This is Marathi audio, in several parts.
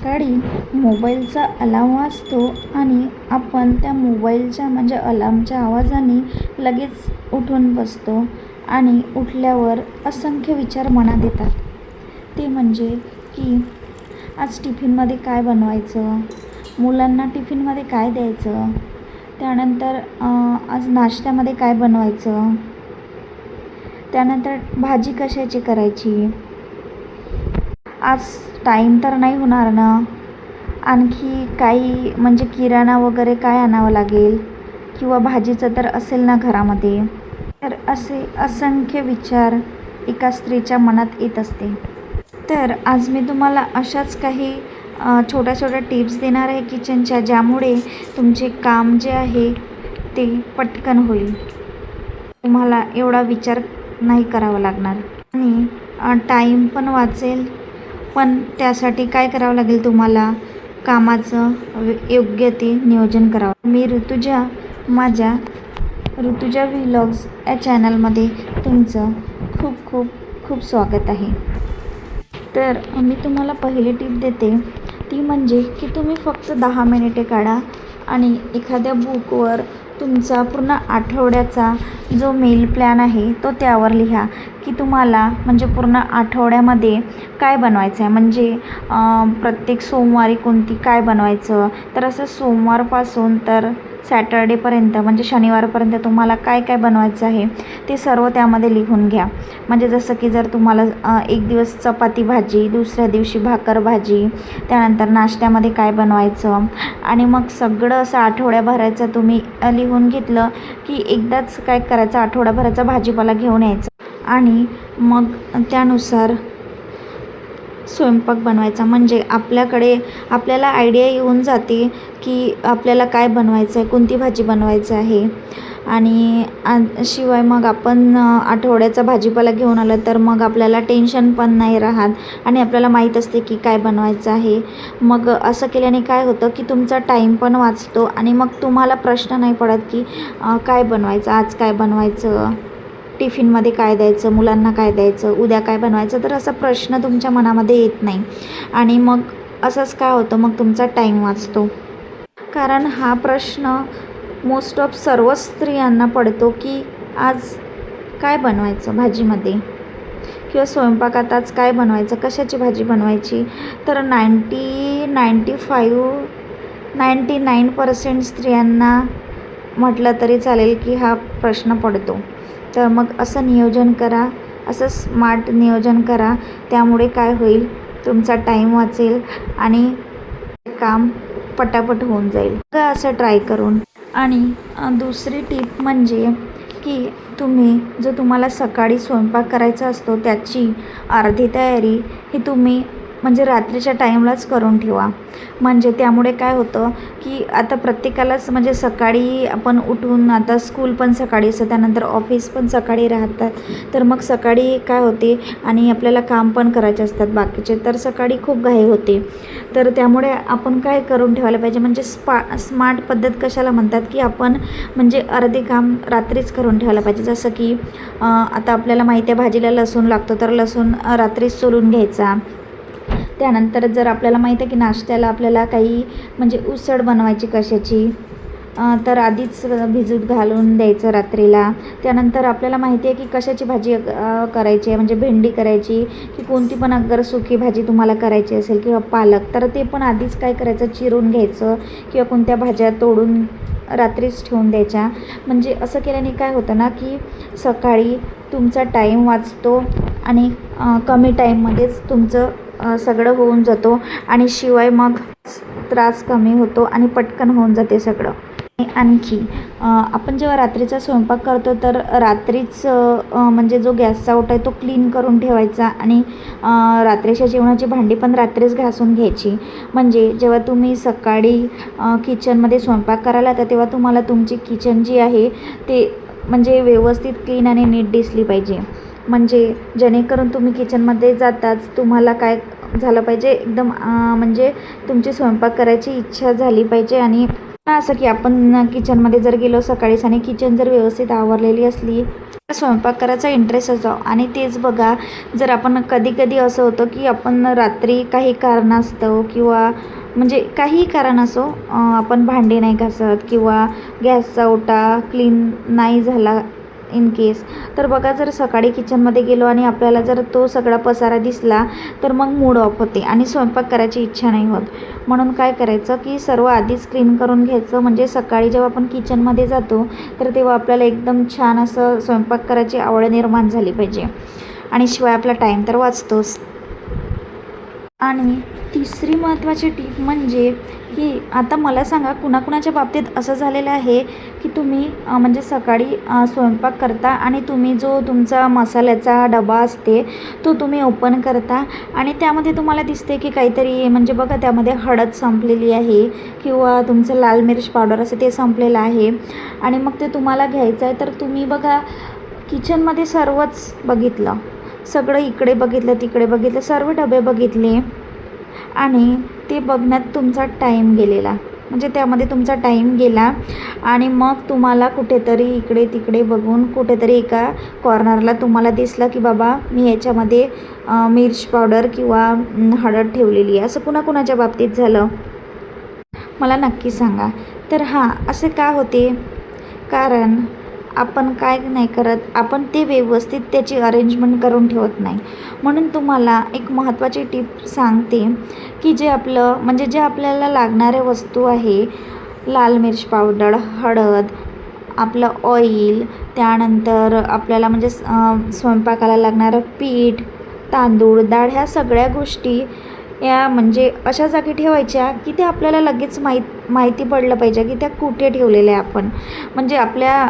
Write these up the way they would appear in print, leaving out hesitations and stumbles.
सकाळी मोबाईलचा अलार्म वाजतो आणि आपण त्या मोबाईलच्या म्हणजे अलार्मच्या आवाजाने लगेच उठून बसतो आणि उठल्यावर असंख्य विचार मनात येतात. ते म्हणजे की आज टिफिनमध्ये काय बनवायचं, मुलांना टिफिनमध्ये काय द्यायचं, त्यानंतर आज नाश्त्यामध्ये काय बनवायचं, त्यानंतर भाजी कशाची करायची, आज टाईम तर नाही होणार ना, आणखी काही म्हणजे किराणा वगैरे काय आणावं लागेल किंवा भाजीचं तर असेल ना घरामध्ये. तर असे असंख्य विचार एका स्त्रीच्या मनात येत असते. तर आज मी तुम्हाला अशाच काही छोट्या छोट्या टिप्स देणार आहे किचनच्या, ज्यामुळे तुमचे काम जे आहे ते पटकन होईल. तुम्हाला एवढा विचार नाही करावा लागणार आणि टाईम पण वाचेल. पण त्यासाठी काय करावं लागेल, तुम्हाला कामाचं योग्य ते नियोजन करावं. मी ऋतुजा, माझ्या ऋतुजा व्लॉग्स या चॅनलमध्ये तुमचं खूप खूप खूप स्वागत आहे. तर मी तुम्हाला पहिली टिप देते, ती म्हणजे की तुम्ही फक्त 10 मिनिटे काढा आणि एखाद्या बुकवर तुमचा पूर्ण आठवड्याचा जो मेल प्लॅन आहे तो त्यावर लिहा, की तुम्हाला म्हणजे पूर्ण आठवड्यामध्ये काय बनवायचं आहे. म्हणजे प्रत्येक सोमवारी कोणती काय बनवायचं, तर असं सोमवारपासून तर सॅटर्डेपर्यंत म्हणजे शनिवारपर्यंत तुम्हाला काय काय बनवायचं आहे ते सर्व त्यामध्ये लिहून घ्या. म्हणजे जसं की जर तुम्हाला एक दिवस चपाती भाजी, दुसऱ्या दिवशी भाकर भाजी, त्यानंतर नाश्त्यामध्ये काय बनवायचं, आणि मग सगळं असं आठवड्याभराचं तुम्ही लिहून घेतलं की एकदाच काय करायचं, आठवड्याभराचा भाजीपाला घेऊन यायचा आणि मग त्यानुसार स्वयंपाक बनवायचा. म्हणजे आपल्याला आयडिया येऊन जाते की आपल्याला काय बनवायचं आहे, कोणती भाजी बनवायचं आहे. आणि शिवाय मग आपण आठवड्याचा भाजीपाला घेऊन आलं तर मग आपल्याला टेन्शन पण नाही राहत आणि आपल्याला माहीत असते की काय बनवायचं आहे. मग असं केल्याने काय होतं की तुमचा टाईम पण वाचतो आणि मग तुम्हाला प्रश्न नाही पडत की काय बनवायचं, आज काय बनवायचं, टिफिनमध्ये काय द्यायचं, मुलांना काय द्यायचं, उद्या काय बनवायचं. तर असा प्रश्न तुमच्या मनामध्ये येत नाही आणि मग असंच काय होतं, मग तुमचा टाईम वाचतो. कारण हा प्रश्न मोस्ट ऑफ सर्व स्त्रियांना पडतो की आज काय बनवायचं भाजीमध्ये किंवा स्वयंपाकात आज काय बनवायचं, कशाची भाजी बनवायची. तर 99% स्त्रियांना म्हटलं तरी चालेल की हा प्रश्न पडतो. तर मग असं नियोजन करा, असं स्मार्ट नियोजन करा. त्यामुळे काय होईल, तुमचा टाईम वाचेल आणि काम पटापट होऊन जाईल. असं ट्राय करून. आणि दुसरी टिप म्हणजे की तुम्हाला सकाळी स्वयंपाक करायचा असतो त्याची अर्धी तयारी ही तुम्ही म्हणजे रात्रीच्या टाईमलाच करून ठेवा. म्हणजे त्यामुळे काय होतं की आता प्रत्येकालाच म्हणजे सकाळी आपण उठून, आता स्कूल पण सकाळी असतं, त्यानंतर ऑफिस पण सकाळी राहतात. तर मग सकाळी काय होते आणि आपल्याला काम पण करायचे असतात बाकीचे, तर सकाळी खूप घाई होते. तर त्यामुळे आपण काय करून ठेवायला पाहिजे, म्हणजे स्मार्ट पद्धत कशाला म्हणतात, की आपण म्हणजे अर्धे काम रात्रीच करून ठेवायला पाहिजे. जसं की आता आपल्याला माहिती आहे भाजीला लसूण लागतो, तर लसूण रात्रीच सोलून घ्यायचा. त्यानंतर जर आपल्याला माहिती आहे की नाश्त्याला आपल्याला काही म्हणजे उसळ बनवायची कशाची, तर आधीच भिजत घालून द्यायचं रात्रीला. त्यानंतर आपल्याला माहिती आहे की कशाची भाजी करायची आहे, म्हणजे भेंडी करायची की कोणती पण अगर सुकी भाजी तुम्हाला करायची असेल किंवा पालक, तर ते पण आधीच काय करायचं, चिरून घ्यायचं किंवा कोणत्या भाज्या तोडून रात्रीच ठेवून द्यायच्या. म्हणजे असं केल्याने काय होतं ना की सकाळी तुमचा टाईम वाचतो आणि कमी टाईममध्येच तुमचं सगळं होऊन जातो आणि शिवाय मग त्रास कमी होतो आणि पटकन होऊन जाते सगळं. आणखी आपण जेव्हा रात्रीचा स्वयंपाक करतो तर रात्रीच म्हणजे जो गॅसचा ओटा आहे तो क्लीन करून ठेवायचा आणि रात्रीच्या जेवणाची भांडी पण रात्रीच घासून घ्यायची. म्हणजे जेव्हा तुम्ही सकाळी किचनमध्ये स्वयंपाक करायला तर तेव्हा तुम्हाला तुमची किचन जी आहे ते म्हणजे व्यवस्थित क्लीन आणि नीट दिसली पाहिजे. म्हणजे जेणेकरून तुम्ही किचनमध्ये जाताच तुम्हाला काय झालं पाहिजे, एकदम म्हणजे तुमची स्वयंपाक करायची इच्छा झाली पाहिजे आणि असं की आपण किचनमध्ये जर गेलो सकाळीच आणि किचन जर व्यवस्थित आवरलेली असली तर स्वयंपाक करायचा इंटरेस्ट असतो. आणि तेच बघा, जर आपण कधी कधी असं होतं की आपण रात्री काही कारणास्तव किंवा म्हणजे काहीही कारण असो, आपण भांडे नाही घासत किंवा गॅसचा ओटा क्लीन नाही झाला इन केस, तर बघा जर सकाळी किचनमध्ये गेलो आणि आपल्याला जर तो सगळा पसारा दिसला तर मग मूड ऑफ होते आणि स्वयंपाक करायची इच्छा नाही होत. म्हणून काय करायचं की सर्व आधीच क्लीन करून घ्यायचं, म्हणजे सकाळी जेव्हा आपण किचनमध्ये जातो तर तेव्हा आपल्याला एकदम छान असं स्वयंपाक करायची आवड निर्माण झाली पाहिजे. आणि शिवाय आपला टाईम तर वाचतोच. आणि तिसरी महत्त्वाची टीप म्हणजे की आता मला सांगा, कुणाकुणाच्या बाबतीत असं झालेलं आहे की तुम्ही म्हणजे सकाळी स्वयंपाक करता आणि तुम्ही जो तुमचा मसाल्याचा डबा असते तो तुम्ही ओपन करता आणि त्यामध्ये तुम्हाला दिसते की काहीतरी, म्हणजे बघा त्यामध्ये हळद संपलेली आहे किंवा तुमचं लाल मिर्च पावडर असं ते संपलेलं आहे आणि मग ते तुम्हाला घ्यायचं आहे. तर तुम्ही बघा किचनमध्ये सर्वच बघितलं, सगळं इकडे बघितलं तिकडे बघितलं, सर्व डबे बघितले आणि ते बघण्यात तुमचा टाईम गेलेला, म्हणजे त्यामध्ये तुमचा टाईम गेला आणि मग तुम्हाला कुठेतरी इकडे तिकडे बघून कुठेतरी एका कॉर्नरला तुम्हाला दिसलं की बाबा मी याच्यामध्ये मिर्च पावडर किंवा हळद ठेवलेली आहे. असं कुणाकुणाच्या बाबतीत झालं मला नक्की सांगा. तर हां, असे का होते? कारण आपण काय नाही करत, आपण ते व्यवस्थित त्याची अरेंजमेंट करून ठेवत नाही. म्हणून तुम्हाला एक महत्त्वाची टिप सांगते की जे आपलं म्हणजे जे आपल्याला लागणाऱ्या वस्तू आहे, लाल मिर्च पावडर, हळद, आपलं ऑइल, त्यानंतर आपल्याला म्हणजे स्वयंपाकाला लागणारं पीठ, तांदूळ, डाळ, ह्या सगळ्या गोष्टी या म्हणजे अशा जागी ठेवायच्या की ते आपल्याला लगेच माहिती पडलं पाहिजे की त्या कुठे ठेवलेल्या आहे आपण. म्हणजे आपल्या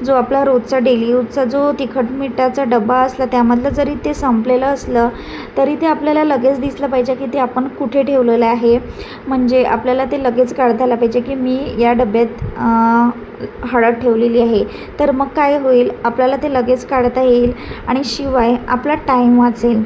जो आपला रोजचा डेली यूजचा जो तिखट मिठाचा डबा असला त्यामधलं जरी ते संपलेलं असलं तरी ते आपल्याला लगेच दिसलं पाहिजे की ते आपण कुठे ठेवलेलं आहे. म्हणजे आपल्याला ते लगेच काढता आलं पाहिजे की मी या डब्यात हळद ठेवलेली आहे. तर मग काय होईल, आपल्याला ते लगेच काढता येईल आणि शिवाय आपला टाईम वाचेल.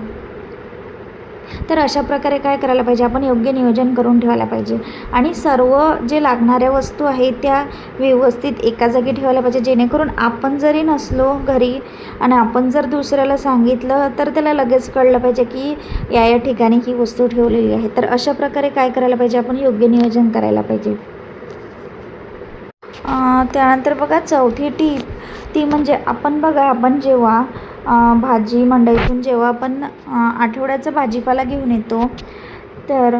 तर अशा प्रकारे काय करायला पाहिजे, आपण योग्य नियोजन करून ठेवायला पाहिजे आणि सर्व जे लागणाऱ्या वस्तू आहेत त्या व्यवस्थित एका जागी ठेवायला पाहिजे, जेणेकरून आपण जरी नसलो घरी आणि आपण जर दुसऱ्याला सांगितलं तर त्याला लगेच कळलं पाहिजे की या या ठिकाणी ही वस्तू ठेवलेली आहे. तर अशा प्रकारे काय करायला पाहिजे, आपण योग्य नियोजन करायला पाहिजे. त्यानंतर बघा चौथी टीप ती म्हणजे आपण बघा, आपण जेव्हा भाजी मंडईतून जेव्हा आपण आठवड्याचा भाजीपाला घेऊन येतो तर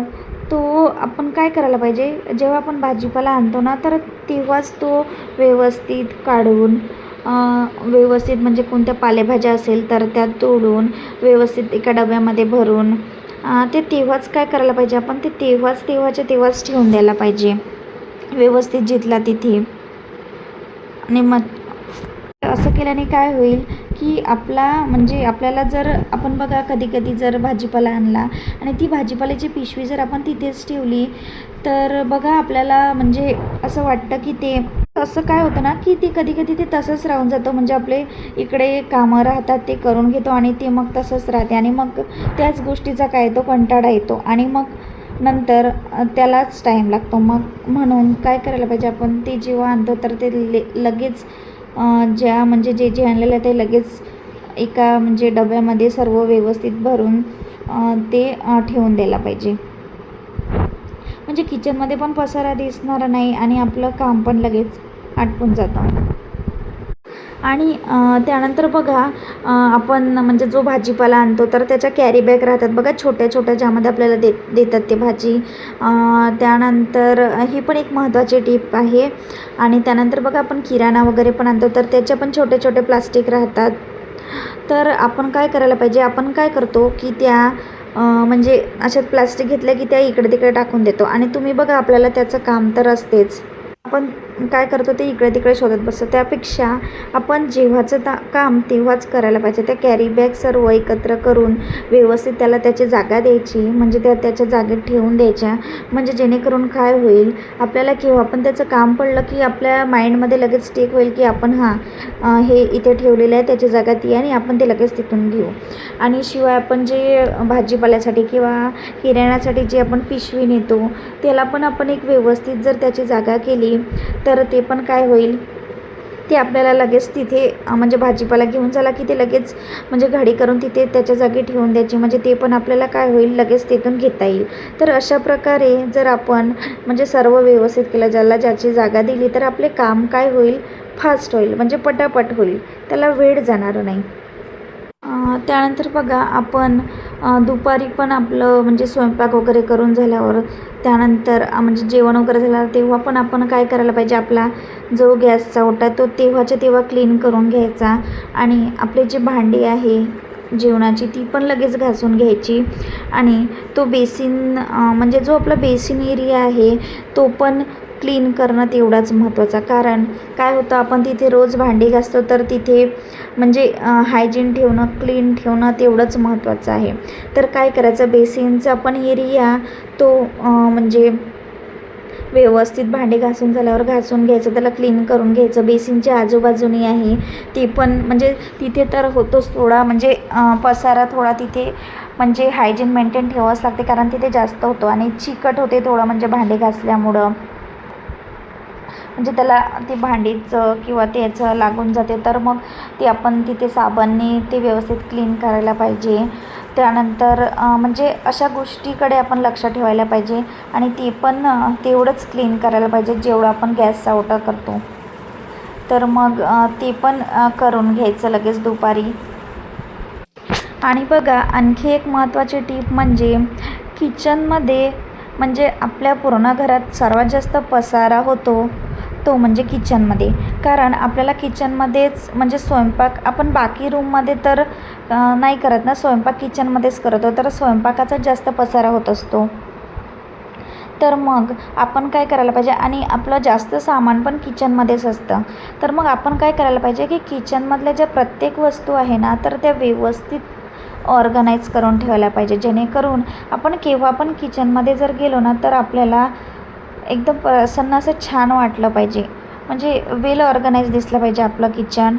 तो आपण काय करायला पाहिजे, जेव्हा आपण भाजीपाला आणतो ना तर तेव्हाच तो व्यवस्थित काढून व्यवस्थित म्हणजे कोणत्या पालेभाज्या असेल तर त्या तोडून व्यवस्थित एका डब्यामध्ये भरून ते तेव्हाच काय करायला पाहिजे, आपण ते तेव्हाच्या तेव्हाच ठेवून द्यायला पाहिजे व्यवस्थित जिथला तिथे. आणि मग असं केल्याने काय होईल की आपला म्हणजे आपल्याला जर आपण बघा कधी कधी जर भाजीपाला आणला आणि ती भाजीपाल्याची पिशवी जर आपण तिथेच ठेवली तर बघा आपल्याला म्हणजे असं वाटतं की ते असं काय होतं ना की ते कधी कधी ते तसंच राहून जातं. म्हणजे आपले इकडे कामं राहतात ते करून घेतो आणि ते मग तसंच राहते आणि मग त्याच गोष्टीचा काय तो कंटाळा येतो आणि मग नंतर त्यालाच टाईम लागतो. मग म्हणून काय करायला पाहिजे, आपण ते जेव्हा आणतो तर ते लगेच ज्या म्हणजे जे जे आणलेलं आहे ते लगेच एका म्हणजे डब्यामध्ये सर्व व्यवस्थित भरून ते ठेवून द्यायला पाहिजे. म्हणजे किचनमध्ये पण पसारा दिसणार नाही आणि आपलं काम पण लगेच आटपून जातं. आणि त्यानंतर बघा आपण म्हणजे जो भाजीपाला आणतो तर त्याच्या कॅरी बॅग राहतात बघा छोट्या छोट्या, ज्यामध्ये आपल्याला देतात ते भाजी. त्यानंतर ही पण एक महत्त्वाची टीप आहे. आणि त्यानंतर बघा आपण किराणा वगैरे पण आणतो तर त्याच्या पण छोटे छोटे प्लास्टिक राहतात. तर आपण काय करायला पाहिजे, आपण काय करतो की त्या म्हणजे अशात प्लास्टिक घेतल्या की त्या इकडे तिकडे टाकून देतो आणि तुम्ही बघा आपल्याला त्याचं काम तर असतेच, आपण काय करतो ते इकडे तिकडे शोधत बसतो. त्यापेक्षा आपण जेव्हाचं काम तेव्हाच करायला पाहिजे. त्या कॅरी बॅग सर्व एकत्र करून व्यवस्थित त्याला त्याची जागा द्यायची, म्हणजे त्या त्याच्या जागेत ठेवून द्यायच्या. म्हणजे जेणेकरून काय होईल, आपल्याला केव्हा पण त्याचं काम पडलं की आपल्या माइंडमध्ये लगेच स्टिक होईल की आपण हे इथे ठेवलेलं आहे, त्याची जागा ती आणि आपण ते लगेच तिथून घेऊ. आणि शिवाय आपण जे भाजीपाल्यासाठी किंवा किराण्यासाठी जे आपण पिशवी नेतो त्याला पण आपण एक व्यवस्थित जर त्याची जागा केली तर ते पण काय होईल, ते आपल्याला लगेच तिथे म्हणजे भाजीपाला घेऊन झाला की ते लगेच म्हणजे घडी करून तिथे त्याच्या जागी ठेवून द्यायची. म्हणजे ते पण आपल्याला काय होईल, लगेच तिथून घेता येईल. तर अशा प्रकारे जर आपण म्हणजे सर्व व्यवस्थित केलं, ज्याला ज्याची जागा दिली तर आपले काम काय होईल, फास्ट होईल, म्हणजे पटापट होईल, त्याला वेळ जाणार नाही. त्यानंतर बघा आपण दुपारी पण आपलं म्हणजे स्वयंपाक वगैरे करून झाल्यावर त्यानंतर म्हणजे जेवण वगैरे झाल्यावर तेव्हा पण आपण काय करायला पाहिजे, आपला जो गॅसचा ओटा तो तेव्हाच्या तेव्हा क्लीन करून घ्यायचा. आणि आपली जी भांडी आहे जेवणाची ती पण लगेच घासून घ्यायची. आणि तो बेसिन म्हणजे जो आपला बेसिन एरिया आहे तो पण क्लीन करणं तेवढाच महत्त्वाचा. कारण काय होतं, आपण तिथे रोज भांडी घासतो तर तिथे म्हणजे हायजीन ठेवणं, क्लीन ठेवणं तेवढंच महत्त्वाचं आहे. तर काय करायचं, बेसिनचा पण एरिया तो म्हणजे व्यवस्थित भांडी घासून झाल्यावर घासून घ्यायचं, त्याला क्लीन करून घ्यायचं. बेसिनच्या आजूबाजूनी आहे ती पण म्हणजे तिथे तर होतोच थोडा म्हणजे पसारा थोडा तिथे म्हणजे हायजीन मेंटेन ठेवावंच लागते, कारण तिथे जास्त होतो आणि चिकट होते थोडं म्हणजे भांडी घासल्यामुळं, म्हणजे त्याला ती भांडीचं किंवा त्याचं लागून जाते. तर मग ते आपण तिथे साबणाने ते व्यवस्थित क्लीन करायला पाहिजे. त्यानंतर म्हणजे अशा गोष्टीकडे आपण लक्ष ठेवायला पाहिजे आणि ते पण तेवढंच क्लीन करायला पाहिजे जेवढं आपण गॅसचा ओटा करतो. तर मग ते पण करून घ्यायचं लगेच दुपारी. आणि बघा आणखी एक महत्त्वाची टीप म्हणजे किचनमध्ये म्हणजे आपल्या पूर्ण घरात सर्वात जास्त पसारा होतो तो म्हणजे किचनमध्ये. कारण आपल्याला किचनमध्येच म्हणजे स्वयंपाक आपण बाकी रूममध्ये तर नाही करत ना, स्वयंपाक किचनमध्येच करतो, तर स्वयंपाकाचाच जास्त पसारा होत असतो. तर मग आपण काय करायला पाहिजे, आणि आपलं जास्त सामान पण किचनमध्येच असतं. तर मग आपण काय करायला पाहिजे की किचनमधल्या ज्या प्रत्येक वस्तू आहे ना तर त्या व्यवस्थित ऑर्गनाईज करून ठेवायला पाहिजे, जेणेकरून आपण केव्हा पण किचनमध्ये जर गेलो ना तर आपल्याला एकदम प्रसन्न असं छान वाटलं पाहिजे, म्हणजे वेल ऑर्गनाईज दिसलं पाहिजे आपलं किचन.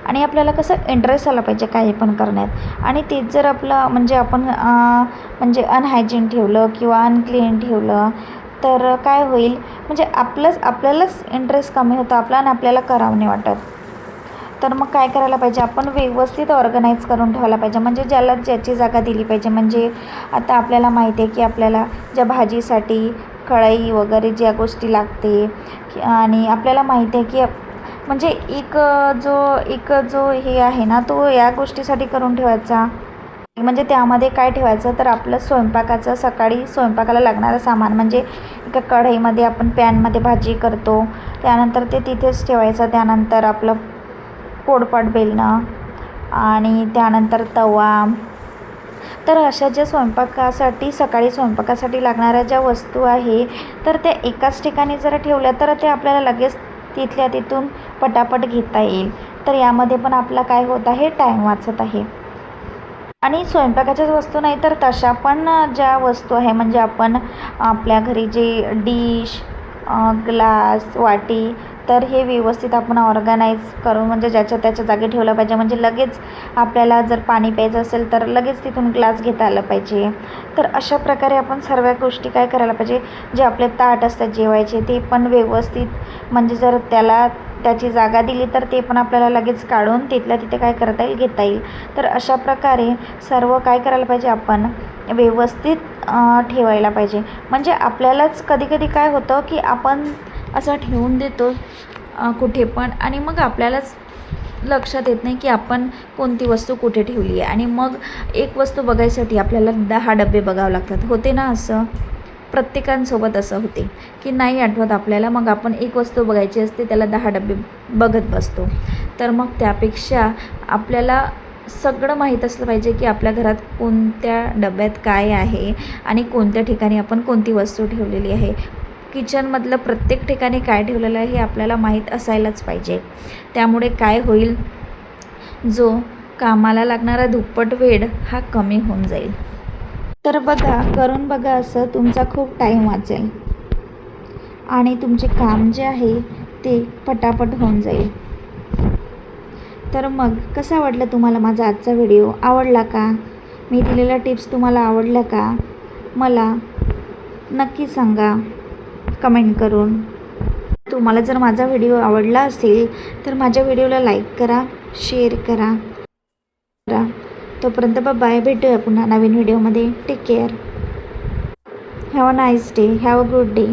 आणि आपल्याला कसं इंटरेस्ट आला पाहिजे काही पण करण्यात. आणि तेच जर आपलं म्हणजे आपण म्हणजे अनहायजीन ठेवलं किंवा अनक्लीन ठेवलं तर काय होईल, म्हणजे आपल्यालाच इंटरेस्ट कमी होतं आपला आणि आपल्याला करावं नाही वाटत. तर मग काय करायला पाहिजे, आपण व्यवस्थित ऑर्गनाईज करून ठेवायला पाहिजे, म्हणजे ज्याला ज्याची जागा दिली पाहिजे. म्हणजे आता आपल्याला माहिती आहे की आपल्याला ज्या भाजीसाठी कढई वगैरे ज्या गोष्टी लागते आणि आपल्याला माहिती आहे की म्हणजे एक जो हे आहे ना तो या गोष्टीसाठी करून ठेवायचा. म्हणजे त्यामध्ये काय ठेवायचं, तर आपलं स्वयंपाकाचं सकाळी स्वयंपाकाला लागणारं सामान म्हणजे एका कढईमध्ये आपण पॅनमध्ये भाजी करतो त्यानंतर ते तिथेच ठेवायचं. त्यानंतर आपलं पोळपाट बेलणं आणि त्यानंतर तवा. तर अशा ज्या स्वयंपाकासाठी सकाळी स्वयंपाकासाठी लागणाऱ्या ज्या वस्तू आहे तर त्या एकाच ठिकाणी जर ठेवल्या तर ते आपल्याला लगेच तिथल्या तिथून पटापट घेता येईल. तर यामध्ये पण आपला काय होत आहे, टाईम वाचत आहे. आणि स्वयंपाकाच्याच वस्तू नाही तर तशा पण ज्या वस्तू आहे म्हणजे आपण आपल्या घरी जे डिश, ग्लास, वाटी, तर हे व्यवस्थित आपण ऑर्गनाईज करून म्हणजे ज्याच्या त्याच्या जागी ठेवलं पाहिजे. म्हणजे लगेच आपल्याला जर पाणी प्यायचं असेल तर लगेच तिथून ग्लास घेता आलं पाहिजे. तर अशा प्रकारे आपण सर्व गोष्टी काय करायला पाहिजे, जे आपले ताट असतात जेवायचे ते पण व्यवस्थित म्हणजे जर त्याला त्याची जागा दिली तर ते पण आपल्याला लगेच काढून तिथल्या तिथे काय करता येईल, घेता येईल. तर अशा प्रकारे सर्व काय करायला पाहिजे, आपण व्यवस्थित ठेवायला पाहिजे. म्हणजे आपल्यालाच कधी कधी काय होतं की आपण असं ठेवून देतो कुठे पण आणि मग आपल्यालाच लक्षात येत नाही की आपण कोणती वस्तू कुठे ठेवली आहे. आणि मग एक वस्तू बघायसाठी आपल्याला 10 डबे बघावं लागतात. होते ना असं, प्रत्येकांसोबत असं होते की नाही आठवत आपल्याला, मग आपण एक वस्तू बघायची असते त्याला 10 डबे बघत बसतो. तर मग त्यापेक्षा आपल्याला सगळं माहीत असलं पाहिजे की आपल्या घरात कोणत्या डब्यात काय आहे आणि कोणत्या ठिकाणी आपण कोणती वस्तू ठेवलेली आहे. किचनमधलं प्रत्येक ठिकाणी काय ठेवलेलं आहे हे आपल्याला माहीत असायलाच पाहिजे. त्यामुळे काय होईल, जो कामाला लागणारा दुप्पट वेळ हा कमी होऊन जाईल. तर बघा, करून बघा असं, तुमचा खूप टाईम वाचेल आणि तुमचे काम जे आहे ते पटापट होऊन जाईल. तर मग कसा वाटला तुम्हाला माझा आजचा व्हिडिओ? आवडला का? मी दिलेल्या टिप्स तुम्हाला आवडल्या का? मला नक्की सांगा कमेंट करून. तुम्हाला जर माझा व्हिडिओ आवडला असेल तर माझ्या व्हिडिओला लाईक करा, शेअर करा. तोपर्यंत बाय, भेटूया पुन्हा नवीन व्हिडिओमध्ये. Take care. Have a nice day. Have a good day.